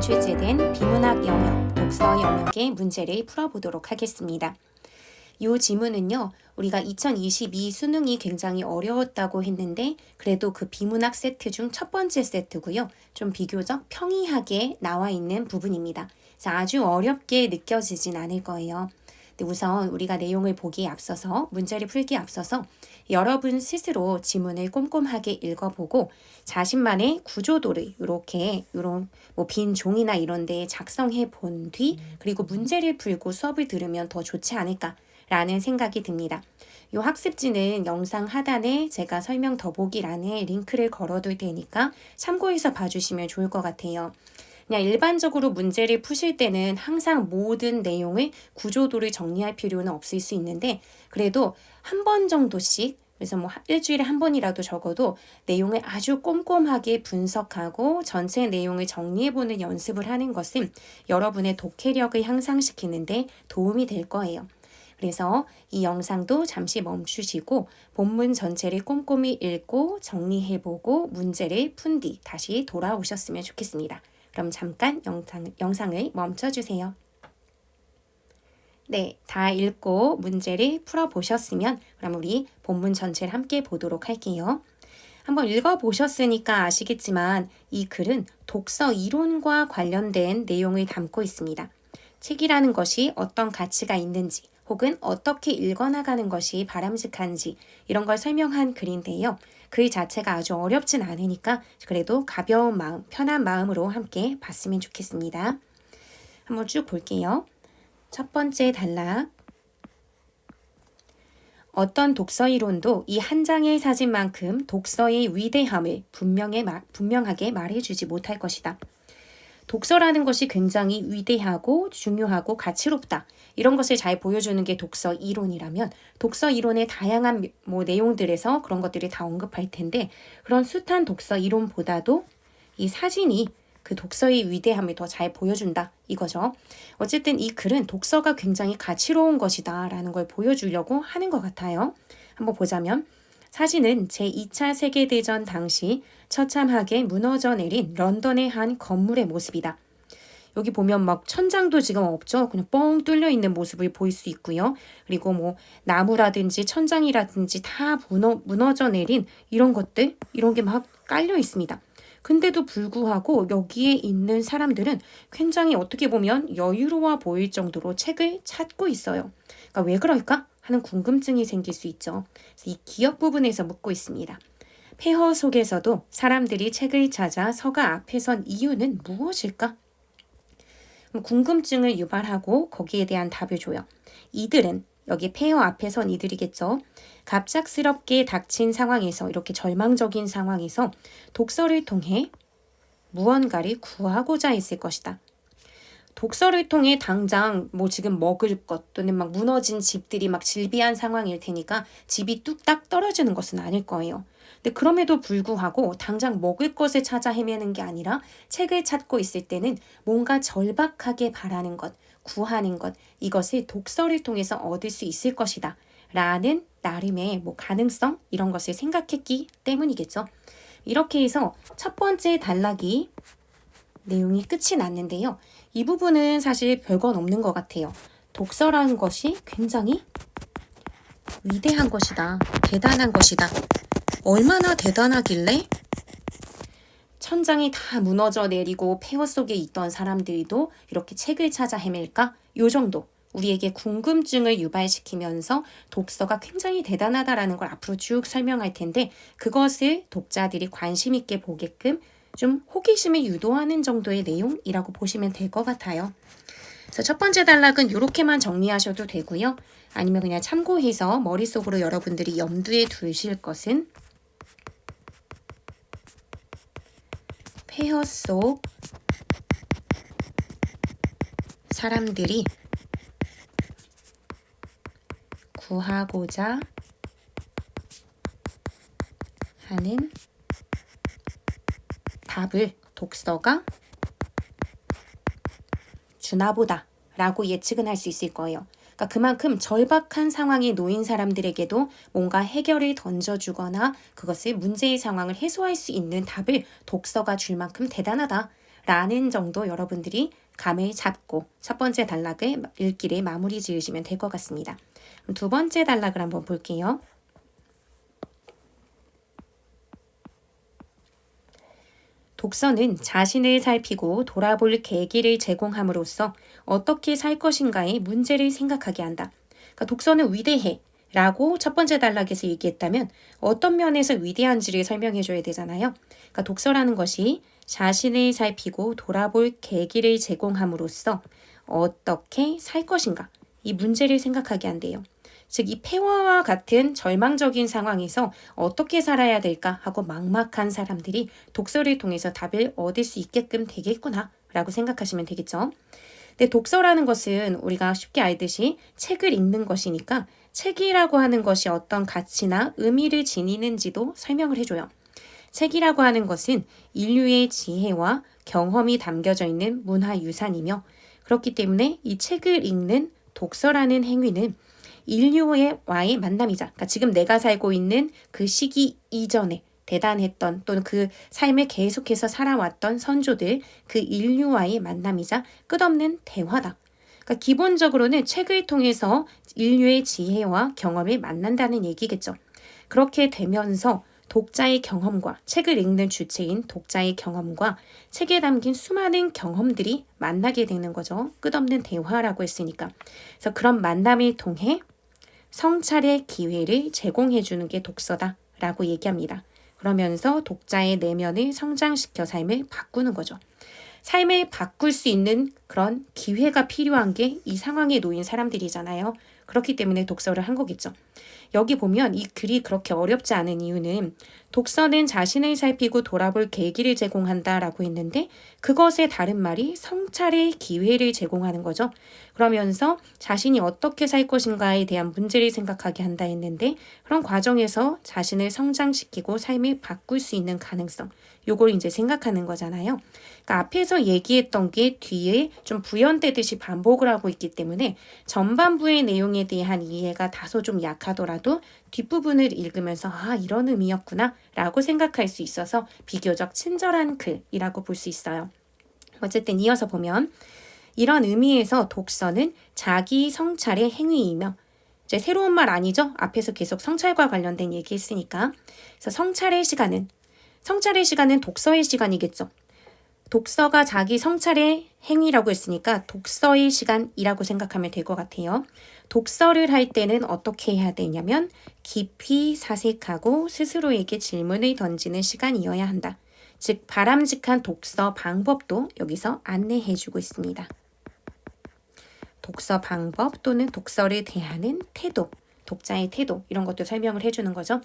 출제된 비문학 영역, 독서 영역의 문제를 풀어보도록 하겠습니다. 이 지문은요, 우리가 2022 수능이 굉장히 어려웠다고 했는데 그래도 그 비문학 세트 중 첫 번째 세트고요. 좀 비교적 평이하게 나와 있는 부분입니다. 그래서 아주 어렵게 느껴지진 않을 거예요. 우선 우리가 내용을 보기에 앞서서 문제를 풀기에 앞서서 여러분 스스로 지문을 꼼꼼하게 읽어보고 자신만의 구조도를 이런 빈 종이나 이런 데에 작성해 본 뒤 그리고 문제를 풀고 수업을 들으면 더 좋지 않을까라는 생각이 듭니다. 이 학습지는 영상 하단에 제가 설명 더보기란에 링크를 걸어둘 테니까 참고해서 봐주시면 좋을 것 같아요. 그냥 일반적으로 문제를 푸실 때는 항상 모든 내용의 구조도를 정리할 필요는 없을 수 있는데 그래도 한 번 정도씩 그래서 일주일에 한 번이라도 적어도 내용을 아주 꼼꼼하게 분석하고 전체 내용을 정리해보는 연습을 하는 것은 여러분의 독해력을 향상시키는데 도움이 될 거예요. 그래서 이 영상도 잠시 멈추시고 본문 전체를 꼼꼼히 읽고 정리해보고 문제를 푼 뒤 다시 돌아오셨으면 좋겠습니다. 그럼 잠깐 영상을 멈춰주세요. 네, 다 읽고 문제를 풀어보셨으면 그럼 우리 본문 전체를 함께 보도록 할게요. 한번 읽어보셨으니까 아시겠지만 이 글은 독서 이론과 관련된 내용을 담고 있습니다. 책이라는 것이 어떤 가치가 있는지 혹은 어떻게 읽어나가는 것이 바람직한지 이런 걸 설명한 글인데요. 글 자체가 아주 어렵진 않으니까 그래도 가벼운 마음, 편한 마음으로 함께 봤으면 좋겠습니다. 한번 쭉 볼게요. 첫 번째 단락. 어떤 독서 이론도 이 한 장의 사진만큼 독서의 위대함을 분명하게 말해주지 못할 것이다. 독서라는 것이 굉장히 위대하고 중요하고 가치롭다. 이런 것을 잘 보여주는 게 독서 이론이라면 독서 이론의 다양한 내용들에서 그런 것들이 다 언급할 텐데 그런 숱한 독서 이론보다도 이 사진이 그 독서의 위대함을 더 잘 보여준다 이거죠. 어쨌든 이 글은 독서가 굉장히 가치로운 것이다 라는 걸 보여주려고 하는 것 같아요. 한번 보자면 사진은 제2차 세계대전 당시 처참하게 무너져 내린 런던의 한 건물의 모습이다. 여기 보면 천장도 지금 없죠. 그냥 뻥 뚫려 있는 모습을 보일 수 있고요. 그리고 나무라든지 천장이라든지 다 무너져 내린 이런 것들, 이런 게 막 깔려 있습니다. 근데도 불구하고 여기에 있는 사람들은 굉장히 어떻게 보면 여유로워 보일 정도로 책을 찾고 있어요. 그러니까 왜 그럴까 하는 궁금증이 생길 수 있죠. 이 기억 부분에서 묻고 있습니다. 폐허 속에서도 사람들이 책을 찾아 서가 앞에 선 이유는 무엇일까? 궁금증을 유발하고 거기에 대한 답을 줘요. 이들은 여기 폐허 앞에 선 이들이겠죠. 갑작스럽게 닥친 상황에서 이렇게 절망적인 상황에서 독서를 통해 무언가를 구하고자 했을 것이다. 독서를 통해 당장 지금 먹을 것 또는 무너진 집들이 질비한 상황일 테니까 집이 뚝딱 떨어지는 것은 아닐 거예요. 근데 그럼에도 불구하고 당장 먹을 것을 찾아 헤매는 게 아니라 책을 찾고 있을 때는 뭔가 절박하게 바라는 것, 구하는 것, 이것을 독서를 통해서 얻을 수 있을 것이다 라는 나름의 가능성 이런 것을 생각했기 때문이겠죠. 이렇게 해서 첫 번째 단락이 내용이 끝이 났는데요. 이 부분은 사실 별건 없는 것 같아요. 독서라는 것이 굉장히 위대한 것이다. 대단한 것이다. 얼마나 대단하길래 천장이 다 무너져 내리고 폐허 속에 있던 사람들도 이렇게 책을 찾아 헤맬까? 요 정도 우리에게 궁금증을 유발시키면서 독서가 굉장히 대단하다라는 걸 앞으로 쭉 설명할 텐데 그것을 독자들이 관심 있게 보게끔 좀 호기심을 유도하는 정도의 내용이라고 보시면 될 것 같아요. 그래서 첫 번째 단락은 이렇게만 정리하셔도 되고요. 아니면 그냥 참고해서 머릿속으로 여러분들이 염두에 두실 것은 폐허 속 사람들이 구하고자 하는 답을 독서가 주나보다 라고 예측은 할 수 있을 거예요. 그러니까 그만큼 절박한 상황에 놓인 사람들에게도 뭔가 해결을 던져주거나 그것을 문제의 상황을 해소할 수 있는 답을 독서가 줄 만큼 대단하다 라는 정도 여러분들이 감을 잡고 첫 번째 단락을 읽기를 마무리 지으시면 될 것 같습니다. 두 번째 단락을 한번 볼게요. 독서는 자신을 살피고 돌아볼 계기를 제공함으로써 어떻게 살 것인가의 문제를 생각하게 한다. 그러니까 독서는 위대해 라고 첫 번째 단락에서 얘기했다면 어떤 면에서 위대한지를 설명해 줘야 되잖아요. 그러니까 독서라는 것이 자신을 살피고 돌아볼 계기를 제공함으로써 어떻게 살 것인가 이 문제를 생각하게 한대요. 즉 이 폐허와 같은 절망적인 상황에서 어떻게 살아야 될까 하고 막막한 사람들이 독서를 통해서 답을 얻을 수 있게끔 되겠구나 라고 생각하시면 되겠죠. 근데 독서라는 것은 우리가 쉽게 알듯이 책을 읽는 것이니까 책이라고 하는 것이 어떤 가치나 의미를 지니는지도 설명을 해줘요. 책이라고 하는 것은 인류의 지혜와 경험이 담겨져 있는 문화유산이며 그렇기 때문에 이 책을 읽는 독서라는 행위는 인류와의 만남이자 그러니까 지금 내가 살고 있는 그 시기 이전에 대단했던 또는 그 삶을 계속해서 살아왔던 선조들 그 인류와의 만남이자 끝없는 대화다. 그러니까 기본적으로는 책을 통해서 인류의 지혜와 경험을 만난다는 얘기겠죠. 그렇게 되면서 독자의 경험과 책을 읽는 주체인 독자의 경험과 책에 담긴 수많은 경험들이 만나게 되는 거죠. 끝없는 대화라고 했으니까. 그래서 그런 만남을 통해 성찰의 기회를 제공해 주는 게 독서다라고 얘기합니다. 그러면서 독자의 내면을 성장시켜 삶을 바꾸는 거죠. 삶을 바꿀 수 있는 그런 기회가 필요한 게 이 상황에 놓인 사람들이잖아요. 그렇기 때문에 독서를 한 거겠죠. 여기 보면 이 글이 그렇게 어렵지 않은 이유는 독서는 자신을 살피고 돌아볼 계기를 제공한다라고 했는데 그것의 다른 말이 성찰의 기회를 제공하는 거죠. 그러면서 자신이 어떻게 살 것인가에 대한 문제를 생각하게 한다 했는데 그런 과정에서 자신을 성장시키고 삶을 바꿀 수 있는 가능성 요걸 이제 생각하는 거잖아요. 그러니까 앞에서 얘기했던 게 뒤에 좀 부연되듯이 반복을 하고 있기 때문에 전반부의 내용에 대한 이해가 다소 좀 약하더라도 뒷부분을 읽으면서 아 이런 의미였구나 라고 생각할 수 있어서 비교적 친절한 글이라고 볼 수 있어요. 어쨌든 이어서 보면 이런 의미에서 독서는 자기 성찰의 행위이며 이제 새로운 말 아니죠? 앞에서 계속 성찰과 관련된 얘기 했으니까 그래서 성찰의 시간은 독서의 시간이겠죠. 독서가 자기 성찰의 행위라고 했으니까 독서의 시간이라고 생각하면 될 것 같아요. 독서를 할 때는 어떻게 해야 되냐면 깊이 사색하고 스스로에게 질문을 던지는 시간이어야 한다. 즉 바람직한 독서 방법도 여기서 안내해주고 있습니다. 독서 방법 또는 독서를 대하는 태도, 독자의 태도 이런 것도 설명을 해주는 거죠.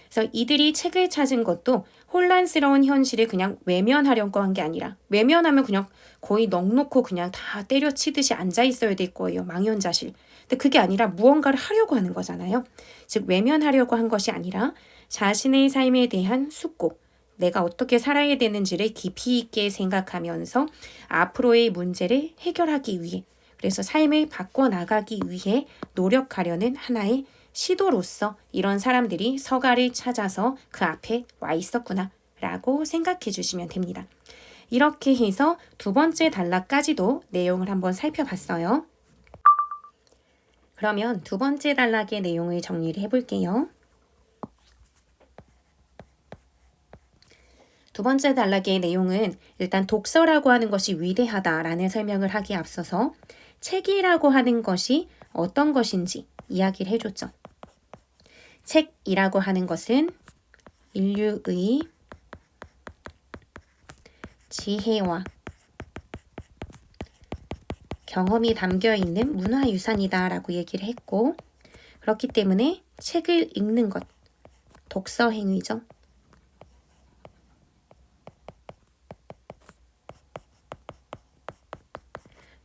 그래서 이들이 책을 찾은 것도 혼란스러운 현실을 그냥 외면하려고 한 게 아니라 외면하면 그냥 거의 넋놓고 그냥 다 때려치듯이 앉아 있어야 될 거예요. 망연자실. 근데 그게 아니라 무언가를 하려고 하는 거잖아요. 즉 외면하려고 한 것이 아니라 자신의 삶에 대한 숙고, 내가 어떻게 살아야 되는지를 깊이 있게 생각하면서 앞으로의 문제를 해결하기 위해 그래서 삶을 바꿔나가기 위해 노력하려는 하나의 시도로서 이런 사람들이 서가를 찾아서 그 앞에 와 있었구나 라고 생각해 주시면 됩니다. 이렇게 해서 두 번째 단락까지도 내용을 한번 살펴봤어요. 그러면 두 번째 단락의 내용을 정리를 해볼게요. 두 번째 단락의 내용은 일단 독서라고 하는 것이 위대하다라는 설명을 하기에 앞서서 책이라고 하는 것이 어떤 것인지 이야기를 해줬죠. 책이라고 하는 것은 인류의 지혜와 경험이 담겨있는 문화유산이다 라고 얘기를 했고 그렇기 때문에 책을 읽는 것, 독서 행위죠.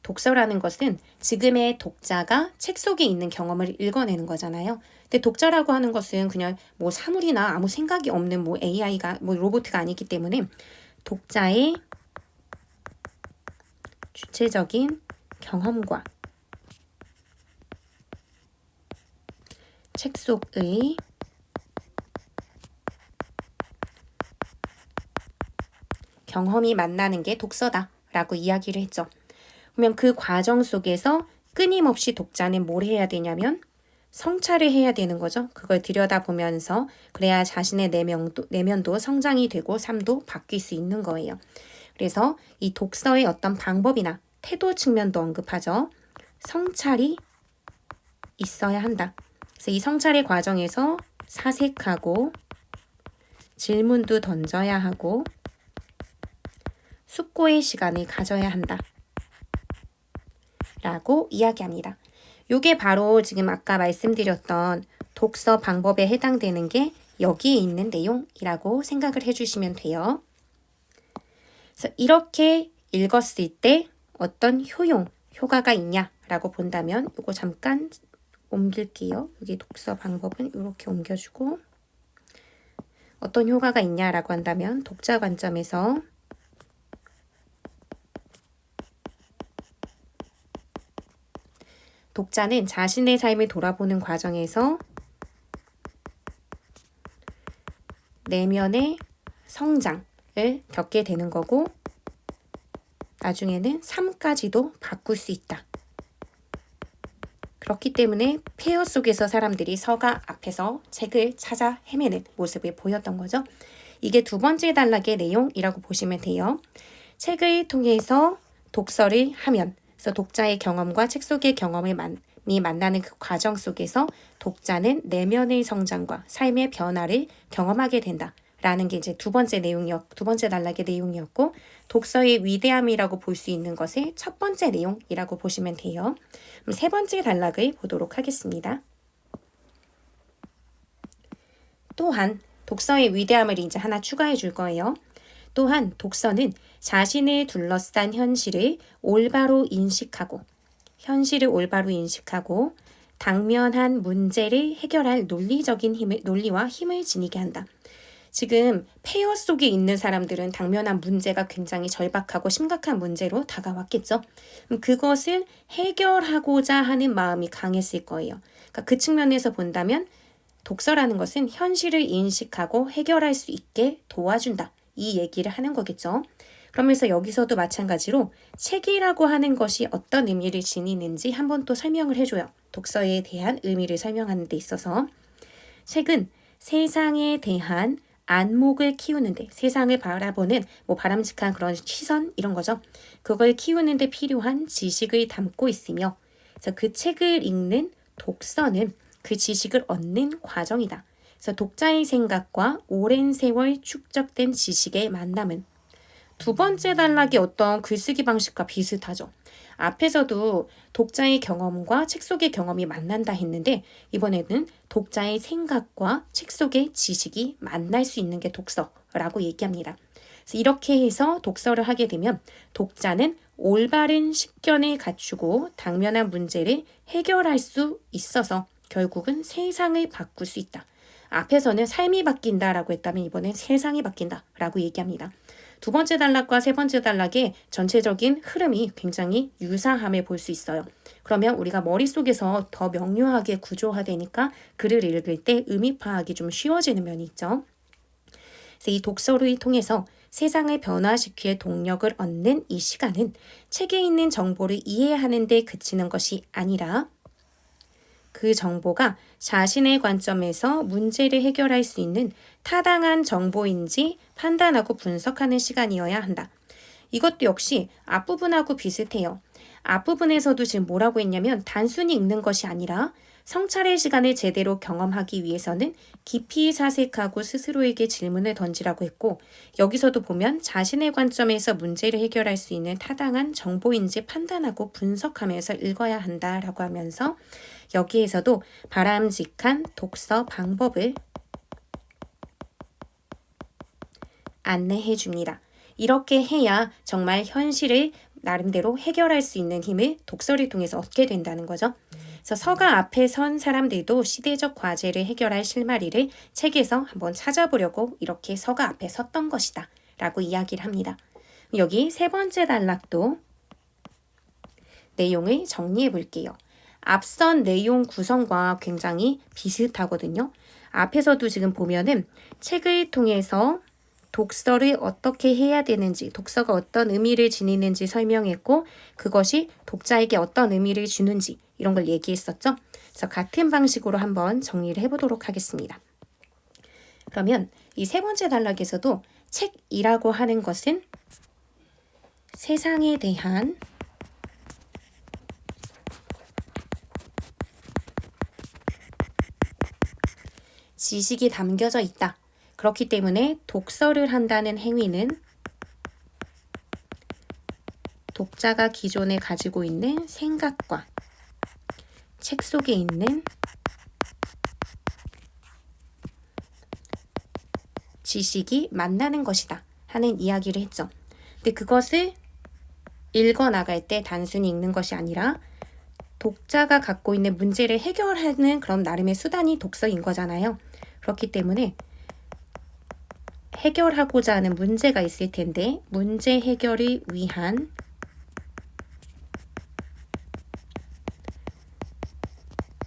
독서라는 것은 지금의 독자가 책 속에 있는 경험을 읽어내는 거잖아요. 근데 독자라고 하는 것은 그냥 뭐 사물이나 아무 생각이 없는 뭐 AI가 뭐 로봇가 아니기 때문에 독자의 주체적인 경험과 책 속의 경험이 만나는 게 독서다라고 이야기를 했죠. 그러면 그 과정 속에서 끊임없이 독자는 뭘 해야 되냐면 성찰을 해야 되는 거죠. 그걸 들여다보면서 그래야 자신의 내면도 성장이 되고 삶도 바뀔 수 있는 거예요. 그래서 이 독서의 어떤 방법이나 태도 측면도 언급하죠. 성찰이 있어야 한다. 그래서 이 성찰의 과정에서 사색하고 질문도 던져야 하고 숙고의 시간을 가져야 한다. 라고 이야기합니다. 이게 바로 지금 아까 말씀드렸던 독서 방법에 해당되는 게 여기에 있는 내용이라고 생각을 해주시면 돼요. 그래서 이렇게 읽었을 때 어떤 효과가 있냐라고 본다면 이거 잠깐 옮길게요. 여기 독서 방법은 이렇게 옮겨주고 어떤 효과가 있냐라고 한다면 독자 관점에서 독자는 자신의 삶을 돌아보는 과정에서 내면의 성장을 겪게 되는 거고 나중에는 삶까지도 바꿀 수 있다. 그렇기 때문에 폐허 속에서 사람들이 서가 앞에서 책을 찾아 헤매는 모습을 보였던 거죠. 이게 두 번째 단락의 내용이라고 보시면 돼요. 책을 통해서 독서를 하면 그래서 독자의 경험과 책 속의 경험을 만나는 그 과정 속에서 독자는 내면의 성장과 삶의 변화를 경험하게 된다라는 게 이제 두 번째 단락의 내용이었고 독서의 위대함이라고 볼 수 있는 것의 첫 번째 내용이라고 보시면 돼요. 그럼 세 번째 단락을 보도록 하겠습니다. 또한 독서의 위대함을 이제 하나 추가해 줄 거예요. 또한 독서는 자신을 둘러싼 현실을 올바로 인식하고 당면한 문제를 해결할 논리와 힘을 지니게 한다. 지금 폐허 속에 있는 사람들은 당면한 문제가 굉장히 절박하고 심각한 문제로 다가왔겠죠. 그것을 해결하고자 하는 마음이 강했을 거예요. 그러니까 그 측면에서 본다면 독서라는 것은 현실을 인식하고 해결할 수 있게 도와준다. 이 얘기를 하는 거겠죠. 그러면서 여기서도 마찬가지로 책이라고 하는 것이 어떤 의미를 지니는지 한번 또 설명을 해줘요. 독서에 대한 의미를 설명하는 데 있어서 책은 세상에 대한 안목을 키우는데 세상을 바라보는 바람직한 그런 시선 이런 거죠. 그걸 키우는데 필요한 지식을 담고 있으며 그래서 그 책을 읽는 독서는 그 지식을 얻는 과정이다. 그래서 독자의 생각과 오랜 세월 축적된 지식의 만남은 두 번째 단락의 어떤 글쓰기 방식과 비슷하죠. 앞에서도 독자의 경험과 책 속의 경험이 만난다 했는데 이번에는 독자의 생각과 책 속의 지식이 만날 수 있는 게 독서라고 얘기합니다. 그래서 이렇게 해서 독서를 하게 되면 독자는 올바른 식견을 갖추고 당면한 문제를 해결할 수 있어서 결국은 세상을 바꿀 수 있다. 앞에서는 삶이 바뀐다라고 했다면 이번엔 세상이 바뀐다라고 얘기합니다. 두 번째 단락과 세 번째 단락의 전체적인 흐름이 굉장히 유사함을 볼 수 있어요. 그러면 우리가 머릿속에서 더 명료하게 구조화되니까 글을 읽을 때 의미 파악이 좀 쉬워지는 면이 있죠. 그래서 이 독서를 통해서 세상을 변화시킬 동력을 얻는 이 시간은 책에 있는 정보를 이해하는 데 그치는 것이 아니라 그 정보가 자신의 관점에서 문제를 해결할 수 있는 타당한 정보인지 판단하고 분석하는 시간이어야 한다. 이것도 역시 앞부분하고 비슷해요. 앞부분에서도 지금 뭐라고 했냐면 단순히 읽는 것이 아니라 성찰의 시간을 제대로 경험하기 위해서는 깊이 사색하고 스스로에게 질문을 던지라고 했고 여기서도 보면 자신의 관점에서 문제를 해결할 수 있는 타당한 정보인지 판단하고 분석하면서 읽어야 한다라고 하면서 여기에서도 바람직한 독서 방법을 안내해 줍니다. 이렇게 해야 정말 현실을 나름대로 해결할 수 있는 힘을 독서를 통해서 얻게 된다는 거죠. 그래서 서가 앞에 선 사람들도 시대적 과제를 해결할 실마리를 책에서 한번 찾아보려고 이렇게 서가 앞에 섰던 것이다 라고 이야기를 합니다. 여기 세 번째 단락도 내용을 정리해 볼게요. 앞선 내용 구성과 굉장히 비슷하거든요. 앞에서도 지금 보면은 책을 통해서 독서를 어떻게 해야 되는지, 독서가 어떤 의미를 지니는지 설명했고 그것이 독자에게 어떤 의미를 주는지 이런 걸 얘기했었죠. 그래서 같은 방식으로 한번 정리를 해보도록 하겠습니다. 그러면 이 세 번째 단락에서도 책이라고 하는 것은 세상에 대한 지식이 담겨져 있다. 그렇기 때문에 독서를 한다는 행위는 독자가 기존에 가지고 있는 생각과 책 속에 있는 지식이 만나는 것이다 하는 이야기를 했죠. 근데 그것을 읽어 나갈 때 단순히 읽는 것이 아니라 독자가 갖고 있는 문제를 해결하는 그런 나름의 수단이 독서인 거잖아요. 그렇기 때문에 해결하고자 하는 문제가 있을 텐데 문제 해결을 위한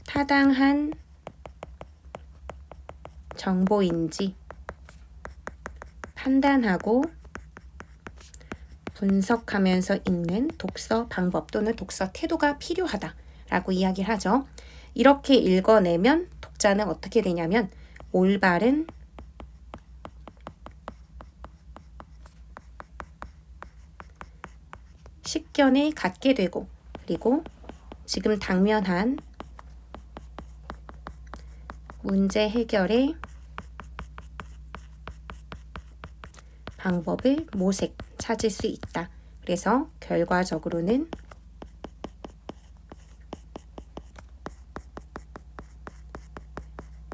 타당한 정보인지 판단하고 분석하면서 읽는 독서 방법 또는 독서 태도가 필요하다라고 이야기를 하죠. 이렇게 읽어내면 독자는 어떻게 되냐면 올바른 식견을 갖게 되고 그리고 지금 당면한 문제 해결의 방법을 모색 찾을 수 있다. 그래서 결과적으로는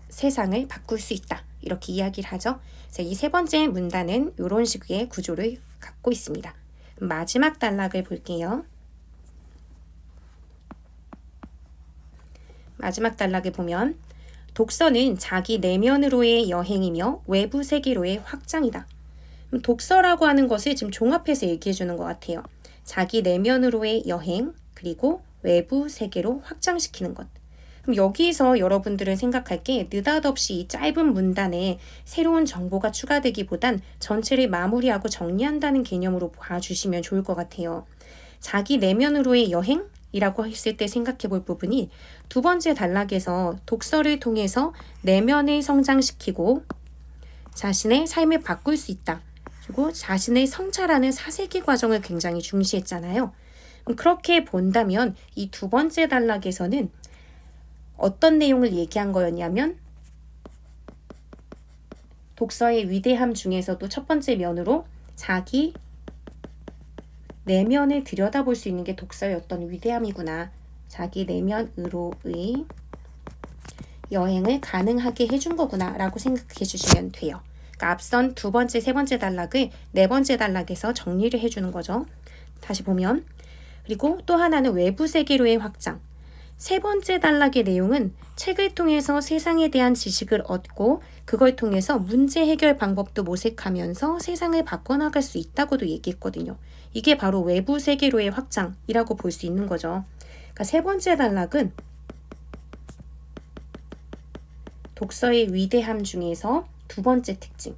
세상을 바꿀 수 있다. 이렇게 이야기를 하죠. 그래서 이 세 번째 문단은 이런 식의 구조를 갖고 있습니다. 마지막 단락을 볼게요. 마지막 단락을 보면 독서는 자기 내면으로의 여행이며 외부 세계로의 확장이다. 독서라고 하는 것을 지금 종합해서 얘기해 주는 것 같아요. 자기 내면으로의 여행 그리고 외부 세계로 확장시키는 것. 그럼 여기서 여러분들은 생각할 게 느닷없이 이 짧은 문단에 새로운 정보가 추가되기보단 전체를 마무리하고 정리한다는 개념으로 봐주시면 좋을 것 같아요. 자기 내면으로의 여행이라고 했을 때 생각해 볼 부분이 두 번째 단락에서 독서를 통해서 내면을 성장시키고 자신의 삶을 바꿀 수 있다. 그리고 자신을 성찰하는 사색의 과정을 굉장히 중시했잖아요. 그렇게 본다면 이 두 번째 단락에서는 어떤 내용을 얘기한 거였냐면 독서의 위대함 중에서도 첫 번째 면으로 자기 내면을 들여다볼 수 있는 게 독서의 어떤 위대함이구나. 자기 내면으로의 여행을 가능하게 해준 거구나 라고 생각해 주시면 돼요. 그러니까 앞선 두 번째, 세 번째 단락을 네 번째 단락에서 정리를 해주는 거죠. 다시 보면 그리고 또 하나는 외부 세계로의 확장. 세 번째 단락의 내용은 책을 통해서 세상에 대한 지식을 얻고 그걸 통해서 문제 해결 방법도 모색하면서 세상을 바꿔나갈 수 있다고도 얘기했거든요. 이게 바로 외부 세계로의 확장이라고 볼 수 있는 거죠. 그러니까 세 번째 단락은 독서의 위대함 중에서 두 번째 특징,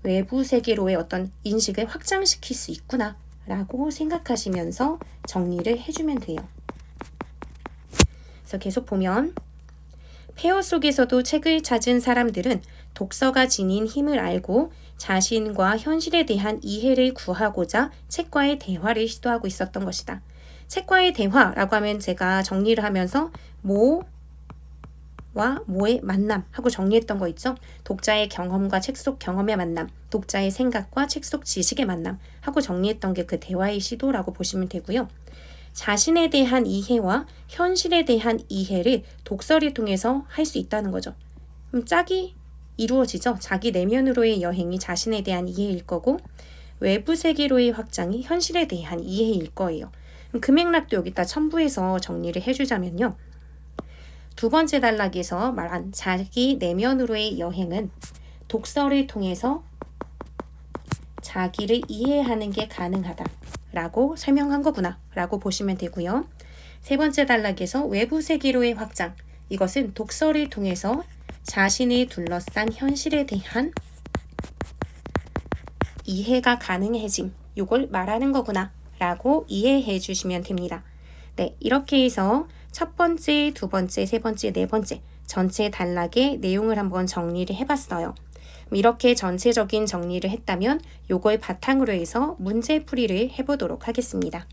외부 세계로의 어떤 인식을 확장시킬 수 있구나 라고 생각하시면서 정리를 해주면 돼요. 그래서 계속 보면 폐허 속에서도 책을 찾은 사람들은 독서가 지닌 힘을 알고 자신과 현실에 대한 이해를 구하고자 책과의 대화를 시도하고 있었던 것이다. 책과의 대화라고 하면 제가 정리를 하면서 모와 모의 만남 하고 정리했던 거 있죠? 독자의 경험과 책 속 경험의 만남, 독자의 생각과 책 속 지식의 만남 하고 정리했던 게 그 대화의 시도라고 보시면 되고요. 자신에 대한 이해와 현실에 대한 이해를 독서를 통해서 할 수 있다는 거죠. 그럼 짝이 이루어지죠. 자기 내면으로의 여행이 자신에 대한 이해일 거고 외부 세계로의 확장이 현실에 대한 이해일 거예요. 그럼 그 맥락도 여기다 첨부해서 정리를 해주자면요. 두 번째 단락에서 말한 자기 내면으로의 여행은 독서를 통해서 자기를 이해하는 게 가능하다 라고 설명한 거구나 라고 보시면 되고요. 세 번째 단락에서 외부 세계로의 확장, 이것은 독서를 통해서 자신이 둘러싼 현실에 대한 이해가 가능해짐, 요걸 말하는 거구나 라고 이해해 주시면 됩니다. 네, 이렇게 해서 첫 번째, 두 번째, 세 번째, 네 번째 전체 단락의 내용을 한번 정리를 해봤어요. 이렇게 전체적인 정리를 했다면 요걸 바탕으로 해서 문제풀이를 해보도록 하겠습니다.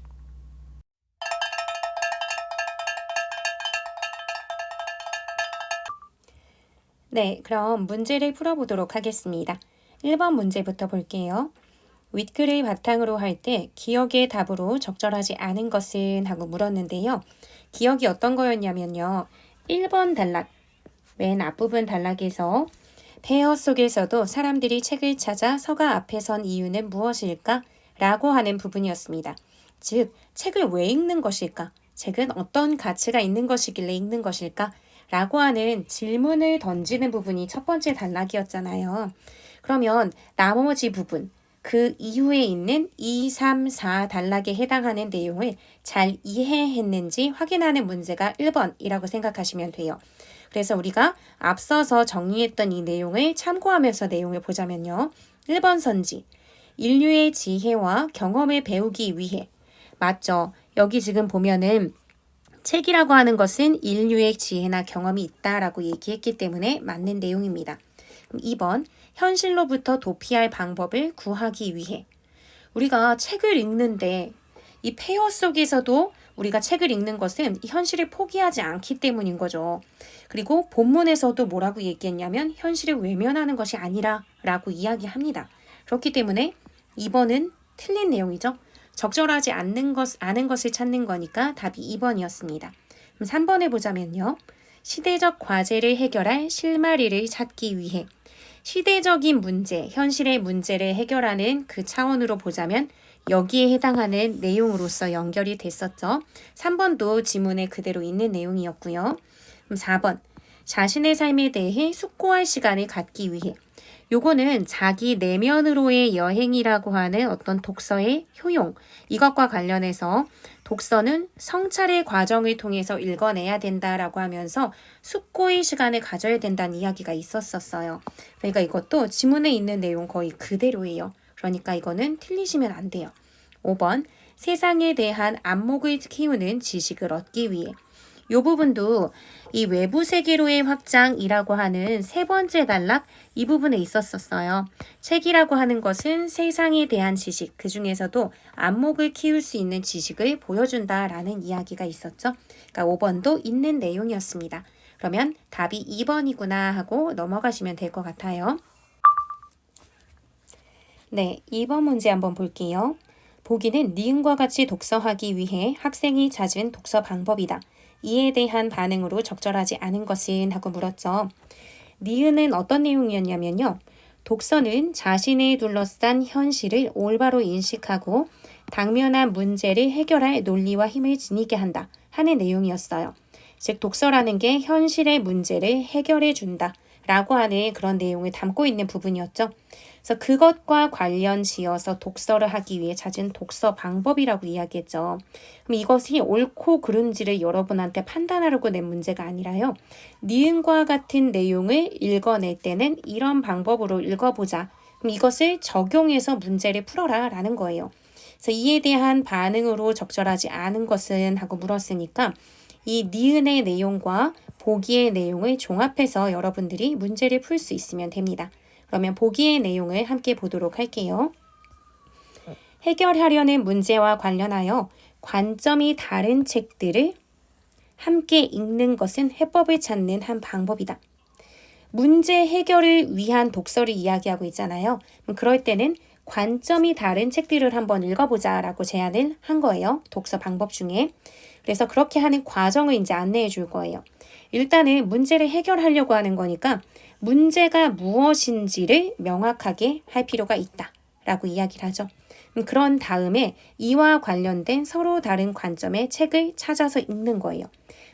네, 그럼 문제를 풀어보도록 하겠습니다. 1번 문제부터 볼게요. 윗글을 바탕으로 할 때 기억의 답으로 적절하지 않은 것은 하고 물었는데요. 기억이 어떤 거였냐면요. 1번 단락, 맨 앞부분 단락에서 폐허 속에서도 사람들이 책을 찾아 서가 앞에 선 이유는 무엇일까? 라고 하는 부분이었습니다. 즉, 책을 왜 읽는 것일까? 책은 어떤 가치가 있는 것이길래 읽는 것일까? 라고 하는 질문을 던지는 부분이 첫 번째 단락이었잖아요. 그러면 나머지 부분, 그 이후에 있는 2, 3, 4 단락에 해당하는 내용을 잘 이해했는지 확인하는 문제가 1번이라고 생각하시면 돼요. 그래서 우리가 앞서서 정리했던 이 내용을 참고하면서 내용을 보자면요. 1번 선지, 인류의 지혜와 경험을 배우기 위해. 맞죠? 여기 지금 보면은 책이라고 하는 것은 인류의 지혜나 경험이 있다라고 얘기했기 때문에 맞는 내용입니다. 2번, 현실로부터 도피할 방법을 구하기 위해. 우리가 책을 읽는데 이 폐허 속에서도 우리가 책을 읽는 것은 현실을 포기하지 않기 때문인 거죠. 그리고 본문에서도 뭐라고 얘기했냐면 현실을 외면하는 것이 아니라 라고 이야기합니다. 그렇기 때문에 2번은 틀린 내용이죠. 적절하지 않은 것을 찾는 거니까 답이 2번이었습니다. 그럼 3번에 보자면요. 시대적 과제를 해결할 실마리를 찾기 위해. 시대적인 문제, 현실의 문제를 해결하는 그 차원으로 보자면 여기에 해당하는 내용으로서 연결이 됐었죠. 3번도 지문에 그대로 있는 내용이었고요. 그럼 4번, 자신의 삶에 대해 숙고할 시간을 갖기 위해. 요거는 자기 내면으로의 여행이라고 하는 어떤 독서의 효용, 이것과 관련해서 독서는 성찰의 과정을 통해서 읽어내야 된다라고 하면서 숙고의 시간을 가져야 된다는 이야기가 있었어요. 그러니까 이것도 지문에 있는 내용 거의 그대로예요. 그러니까 이거는 틀리시면 안 돼요. 5번, 세상에 대한 안목을 키우는 지식을 얻기 위해. 이 부분도 이 외부 세계로의 확장이라고 하는 세 번째 단락 이 부분에 있었어요. 책이라고 하는 것은 세상에 대한 지식, 그 중에서도 안목을 키울 수 있는 지식을 보여준다라는 이야기가 있었죠. 그러니까 5번도 있는 내용이었습니다. 그러면 답이 2번이구나 하고 넘어가시면 될 것 같아요. 네, 2번 문제 한번 볼게요. 보기는 니은과 같이 독서하기 위해 학생이 찾은 독서 방법이다. 이에 대한 반응으로 적절하지 않은 것은 하고 물었죠. 니은은 어떤 내용이었냐면요. 독서는 자신을 둘러싼 현실을 올바로 인식하고 당면한 문제를 해결할 논리와 힘을 지니게 한다 하는 내용이었어요. 즉 독서라는 게 현실의 문제를 해결해 준다 라고 하는 그런 내용을 담고 있는 부분이었죠. 그래서 그것과 관련 지어서 독서를 하기 위해 찾은 독서 방법이라고 이야기했죠. 그럼 이것이 옳고 그른지를 여러분한테 판단하려고 낸 문제가 아니라요. 니은과 같은 내용을 읽어낼 때는 이런 방법으로 읽어보자. 그럼 이것을 적용해서 문제를 풀어라 라는 거예요. 그래서 이에 대한 반응으로 적절하지 않은 것은 하고 물었으니까 이 니은의 내용과 보기의 내용을 종합해서 여러분들이 문제를 풀 수 있으면 됩니다. 그러면 보기의 내용을 함께 보도록 할게요. 해결하려는 문제와 관련하여 관점이 다른 책들을 함께 읽는 것은 해법을 찾는 한 방법이다. 문제 해결을 위한 독서를 이야기하고 있잖아요. 그럴 때는 관점이 다른 책들을 한번 읽어보자 라고 제안을 한 거예요. 독서 방법 중에. 그래서 그렇게 하는 과정을 이제 안내해 줄 거예요. 일단은 문제를 해결하려고 하는 거니까 문제가 무엇인지를 명확하게 할 필요가 있다 라고 이야기를 하죠. 그런 다음에 이와 관련된 서로 다른 관점의 책을 찾아서 읽는 거예요.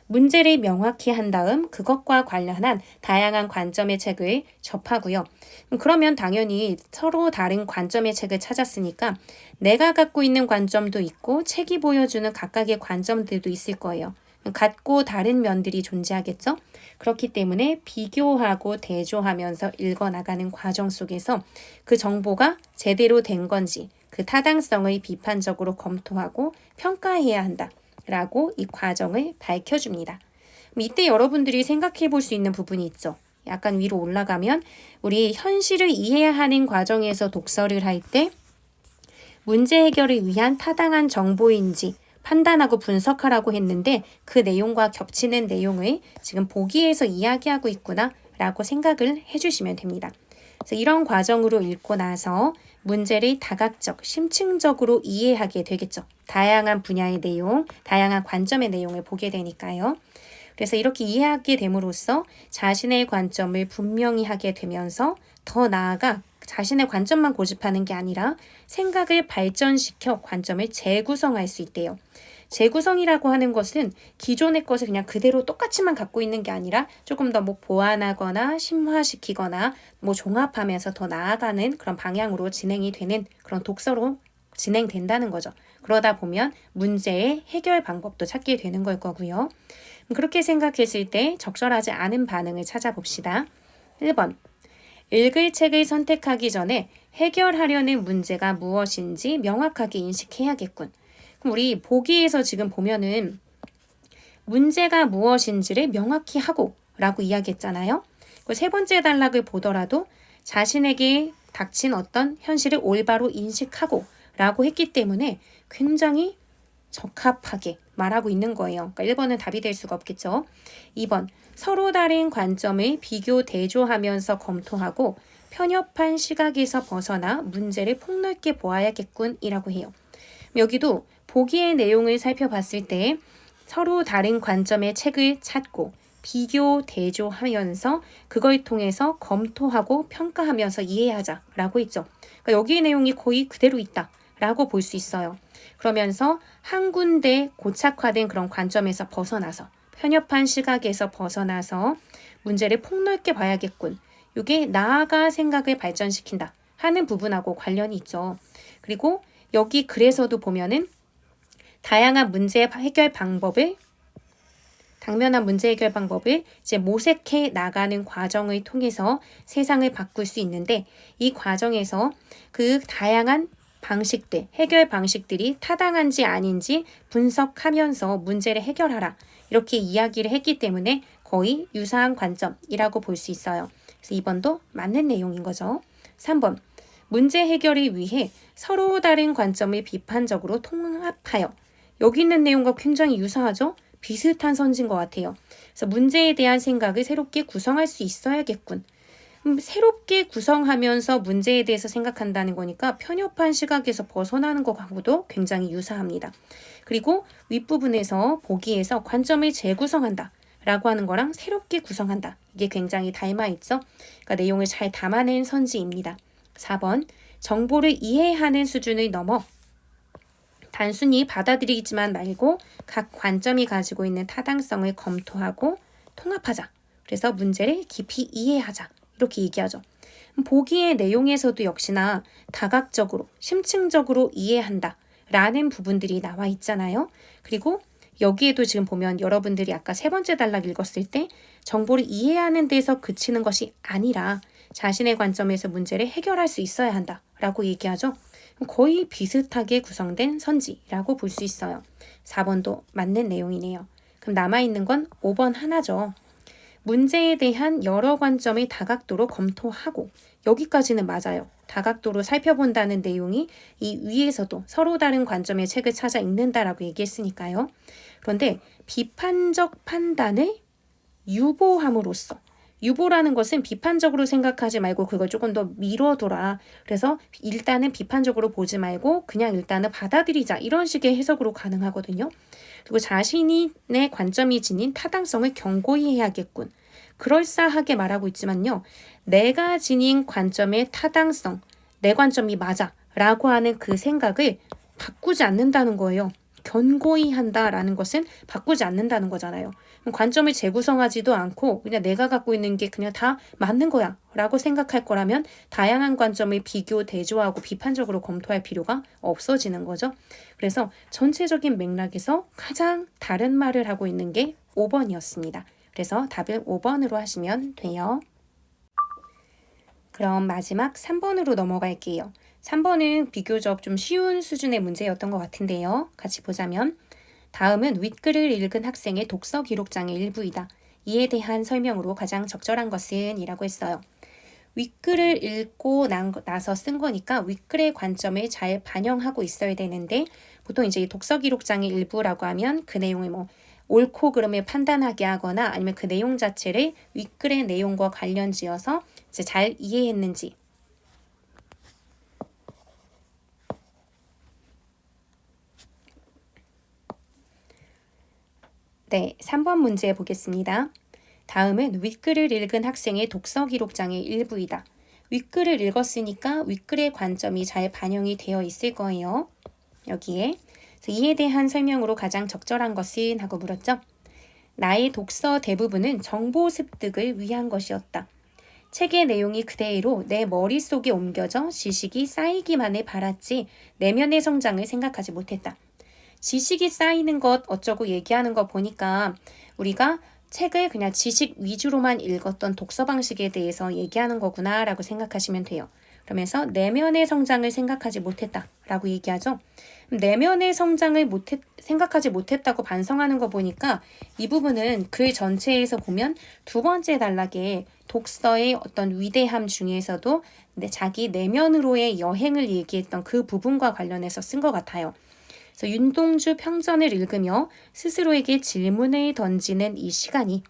문제를 명확히 한 다음 그것과 관련한 다양한 관점의 책을 접하고요. 그러면 당연히 서로 다른 관점의 책을 찾았으니까 내가 갖고 있는 관점도 있고 책이 보여주는 각각의 관점들도 있을 거예요. 같고 다른 면들이 존재하겠죠. 그렇기 때문에 비교하고 대조하면서 읽어나가는 과정 속에서 그 정보가 제대로 된 건지 그 타당성을 비판적으로 검토하고 평가해야 한다라고 이 과정을 밝혀줍니다. 이때 여러분들이 생각해 볼 수 있는 부분이 있죠. 약간 위로 올라가면 우리 현실을 이해하는 과정에서 독서를 할 때 문제 해결을 위한 타당한 정보인지 판단하고 분석하라고 했는데 그 내용과 겹치는 내용을 지금 보기에서 이야기하고 있구나 라고 생각을 해주시면 됩니다. 그래서 이런 과정으로 읽고 나서 문제를 다각적, 심층적으로 이해하게 되겠죠. 다양한 분야의 내용, 다양한 관점의 내용을 보게 되니까요. 그래서 이렇게 이해하게 됨으로써 자신의 관점을 분명히 하게 되면서 더 나아가 자신의 관점만 고집하는 게 아니라 생각을 발전시켜 관점을 재구성할 수 있대요. 재구성이라고 하는 것은 기존의 것을 그냥 그대로 똑같이만 갖고 있는 게 아니라 조금 더 보완하거나 심화시키거나 종합하면서 더 나아가는 그런 방향으로 진행이 되는 그런 독서로 진행된다는 거죠. 그러다 보면 문제의 해결 방법도 찾게 되는 걸 거고요. 그렇게 생각했을 때 적절하지 않은 반응을 찾아봅시다. 1번. 읽을 책을 선택하기 전에 해결하려는 문제가 무엇인지 명확하게 인식해야겠군. 그럼 우리 보기에서 지금 보면은 문제가 무엇인지를 명확히 하고 라고 이야기했잖아요. 그 세 번째 단락을 보더라도 자신에게 닥친 어떤 현실을 올바로 인식하고 라고 했기 때문에 굉장히 적합하게 말하고 있는 거예요. 그러니까 1번은 답이 될 수가 없겠죠. 2번, 서로 다른 관점을 비교 대조하면서 검토하고 편협한 시각에서 벗어나 문제를 폭넓게 보아야겠군 이라고 해요. 여기도 보기의 내용을 살펴봤을 때 서로 다른 관점의 책을 찾고 비교 대조하면서 그걸 통해서 검토하고 평가하면서 이해하자라고 했죠. 그러니까 여기의 내용이 거의 그대로 있다라고 볼 수 있어요. 그러면서 한 군데 고착화된 그런 관점에서 벗어나서 편협한 시각에서 벗어나서 문제를 폭넓게 봐야겠군. 이게 나아가 생각을 발전시킨다 하는 부분하고 관련이 있죠. 그리고 여기 글에서도 보면은 다양한 당면한 문제 해결 방법을 이제 모색해 나가는 과정을 통해서 세상을 바꿀 수 있는데 이 과정에서 그 다양한 해결 방식들이 타당한지 아닌지 분석하면서 문제를 해결하라. 이렇게 이야기를 했기 때문에 거의 유사한 관점이라고 볼 수 있어요. 그래서 2번도 맞는 내용인 거죠. 3번. 문제 해결을 위해 서로 다른 관점을 비판적으로 통합하여. 여기 있는 내용과 굉장히 유사하죠? 비슷한 선지인 것 같아요. 그래서 문제에 대한 생각을 새롭게 구성할 수 있어야겠군. 새롭게 구성하면서 문제에 대해서 생각한다는 거니까 편협한 시각에서 벗어나는 것하고도 굉장히 유사합니다. 그리고 윗부분에서 보기에서 관점을 재구성한다 라고 하는 거랑 새롭게 구성한다. 이게 굉장히 닮아있죠. 그러니까 내용을 잘 담아낸 선지입니다. 4번, 정보를 이해하는 수준을 넘어 단순히 받아들이지만 말고 각 관점이 가지고 있는 타당성을 검토하고 통합하자. 그래서 문제를 깊이 이해하자. 이렇게 얘기하죠. 보기의 내용에서도 역시나 다각적으로, 심층적으로 이해한다 라는 부분들이 나와 있잖아요. 그리고 여기에도 지금 보면 여러분들이 아까 세 번째 단락 읽었을 때 정보를 이해하는 데서 그치는 것이 아니라 자신의 관점에서 문제를 해결할 수 있어야 한다 라고 얘기하죠. 거의 비슷하게 구성된 선지라고 볼 수 있어요. 4번도 맞는 내용이네요. 그럼 남아있는 건 5번 하나죠. 문제에 대한 여러 관점의 다각도로 검토하고 여기까지는 맞아요. 다각도로 살펴본다는 내용이 이 위에서도 서로 다른 관점의 책을 찾아 읽는다라고 얘기했으니까요. 그런데 비판적 판단을 유보함으로써 유보라는 것은 비판적으로 생각하지 말고 그걸 조금 더 미뤄둬라. 그래서 일단은 비판적으로 보지 말고 그냥 일단은 받아들이자. 이런 식의 해석으로 가능하거든요. 그리고 자신의 관점이 지닌 타당성을 경고히 해야겠군. 그럴싸하게 말하고 있지만요. 내가 지닌 관점의 타당성, 내 관점이 맞아 라고 하는 그 생각을 바꾸지 않는다는 거예요. 견고히 한다라는 것은 바꾸지 않는다는 거잖아요. 관점을 재구성하지도 않고 그냥 내가 갖고 있는 게 그냥 다 맞는 거야 라고 생각할 거라면 다양한 관점을 비교, 대조하고 비판적으로 검토할 필요가 없어지는 거죠. 그래서 전체적인 맥락에서 가장 다른 말을 하고 있는 게 5번이었습니다. 그래서 답을 5번으로 하시면 돼요. 그럼 마지막 3번으로 넘어갈게요. 3번은 비교적 좀 쉬운 수준의 문제였던 것 같은데요. 같이 보자면 다음은 윗글을 읽은 학생의 독서 기록장의 일부이다. 이에 대한 설명으로 가장 적절한 것은 이라고 했어요. 윗글을 읽고 나서 쓴 거니까 윗글의 관점을 잘 반영하고 있어야 되는데 보통 이제 독서 기록장의 일부라고 하면 그 내용을 뭐 옳고 그름을 판단하게 하거나 아니면 그 내용 자체를 윗글의 내용과 관련 지어서 이제 잘 이해했는지 네, 3번 문제 보겠습니다. 다음은 윗글을 읽은 학생의 독서 기록장의 일부이다. 윗글을 읽었으니까 윗글의 관점이 잘 반영이 되어 있을 거예요. 여기에 이에 대한 설명으로 가장 적절한 것은 하고 물었죠. 나의 독서 대부분은 정보 습득을 위한 것이었다. 책의 내용이 그대로 내 머릿속에 옮겨져 지식이 쌓이기만을 바랐지 내면의 성장을 생각하지 못했다. 지식이 쌓이는 것 어쩌고 얘기하는 거 보니까 우리가 책을 그냥 지식 위주로만 읽었던 독서 방식에 대해서 얘기하는 거구나 라고 생각하시면 돼요. 그러면서 내면의 성장을 생각하지 못했다 라고 얘기하죠. 내면의 성장을 생각하지 못했다고 반성하는 거 보니까 이 부분은 글 전체에서 보면 두 번째 단락에 독서의 어떤 위대함 중에서도 자기 내면으로의 여행을 얘기했던 그 부분과 관련해서 쓴 것 같아요. 그래서 윤동주 평전을 읽으며 스스로에게 질문을 던지는 이 시간이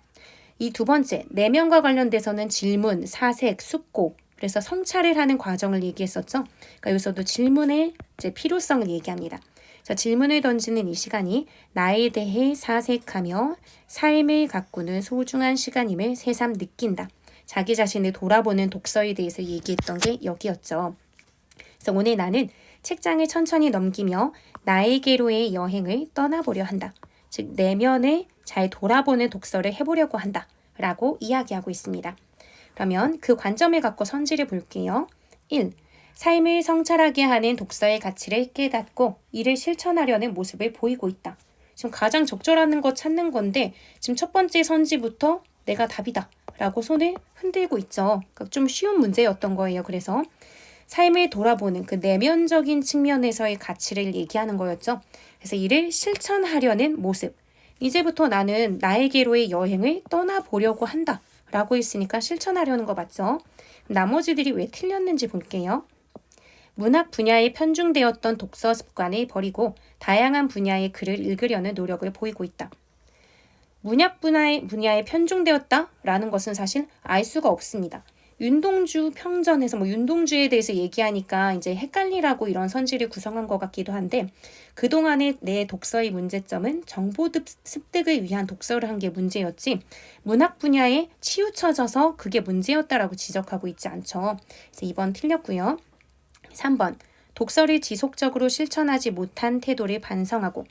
이 두 번째 내면과 관련돼서는 질문, 사색, 숙고 그래서 성찰을 하는 과정을 얘기했었죠. 그러니까 여기서도 질문의 이제 필요성을 얘기합니다. 그래서 질문을 던지는 이 시간이 나에 대해 사색하며 삶을 가꾸는 소중한 시간임을 새삼 느낀다. 자기 자신을 돌아보는 독서에 대해서 얘기했던 게 여기였죠. 그래서 오늘 나는 책장을 천천히 넘기며 나에게로의 여행을 떠나보려 한다. 즉 내면을 잘 돌아보는 독서를 해보려고 한다. 라고 이야기하고 있습니다. 그러면 그 관점을 갖고 선지를 볼게요. 1. 삶을 성찰하게 하는 독서의 가치를 깨닫고 이를 실천하려는 모습을 보이고 있다. 지금 가장 적절한 거 찾는 건데 지금 첫 번째 선지부터 내가 답이다. 라고 손을 흔들고 있죠. 그러니까 좀 쉬운 문제였던 거예요. 그래서 삶을 돌아보는 그 내면적인 측면에서의 가치를 얘기하는 거였죠. 그래서 이를 실천하려는 모습. 이제부터 나는 나에게로의 여행을 떠나보려고 한다. 라고 했으니까 실천하려는 거 맞죠? 나머지들이 왜 틀렸는지 볼게요. 문학 분야에 편중되었던 독서 습관을 버리고 다양한 분야의 글을 읽으려는 노력을 보이고 있다. 문학 분야에 편중되었다라는 것은 사실 알 수가 없습니다. 윤동주 평전에서 윤동주에 대해서 얘기하니까 이제 헷갈리라고 이런 선지를 구성한 것 같기도 한데 그동안의 내 독서의 문제점은 정보 습득을 위한 독서를 한 게 문제였지 문학 분야에 치우쳐져서 그게 문제였다라고 지적하고 있지 않죠. 그래서 2번 틀렸고요. 3번 독서를 지속적으로 실천하지 못한 태도를 반성하고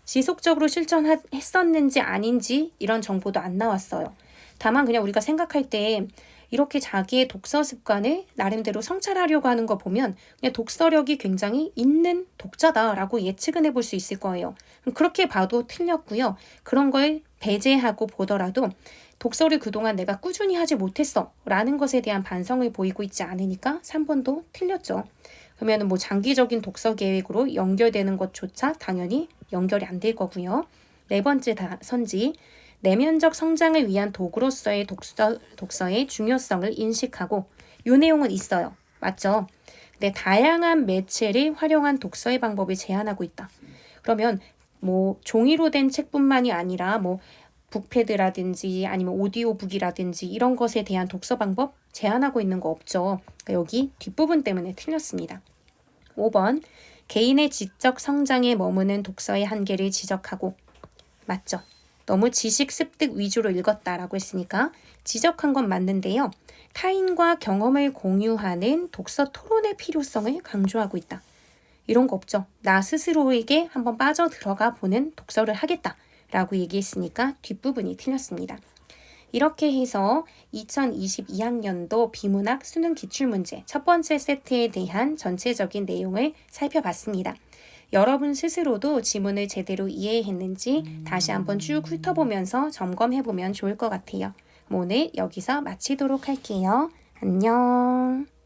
지속적으로 실천했었는지 아닌지 이런 정보도 안 나왔어요. 다만 그냥 우리가 생각할 때 이렇게 자기의 독서 습관을 나름대로 성찰하려고 하는 거 보면 그냥 독서력이 굉장히 있는 독자다라고 예측은 해볼 수 있을 거예요. 그렇게 봐도 틀렸고요. 그런 걸 배제하고 보더라도 독서를 그동안 내가 꾸준히 하지 못했어 라는 것에 대한 반성을 보이고 있지 않으니까 3번도 틀렸죠. 그러면 뭐 장기적인 독서 계획으로 연결되는 것조차 당연히 연결이 안 될 거고요. 네 번째 선지. 내면적 성장을 위한 도구로서의 독서의 중요성을 인식하고 이 내용은 있어요. 맞죠? 근데 다양한 매체를 활용한 독서의 방법을 제안하고 있다. 그러면 뭐 종이로 된 책뿐만이 아니라 뭐 북패드라든지 아니면 오디오북이라든지 이런 것에 대한 독서 방법 제안하고 있는 거 없죠. 그러니까 여기 뒷부분 때문에 틀렸습니다. 5번 개인의 지적 성장에 머무는 독서의 한계를 지적하고 맞죠? 너무 지식 습득 위주로 읽었다라고 했으니까 지적한 건 맞는데요. 타인과 경험을 공유하는 독서 토론의 필요성을 강조하고 있다. 이런 거 없죠. 나 스스로에게 한번 빠져 들어가 보는 독서를 하겠다 라고 얘기했으니까 뒷부분이 틀렸습니다. 이렇게 해서 2022학년도 비문학 수능 기출문제 첫 번째 세트에 대한 전체적인 내용을 살펴봤습니다. 여러분 스스로도 지문을 제대로 이해했는지 다시 한번 쭉 훑어보면서 점검해보면 좋을 것 같아요. 오늘 여기서 마치도록 할게요. 안녕.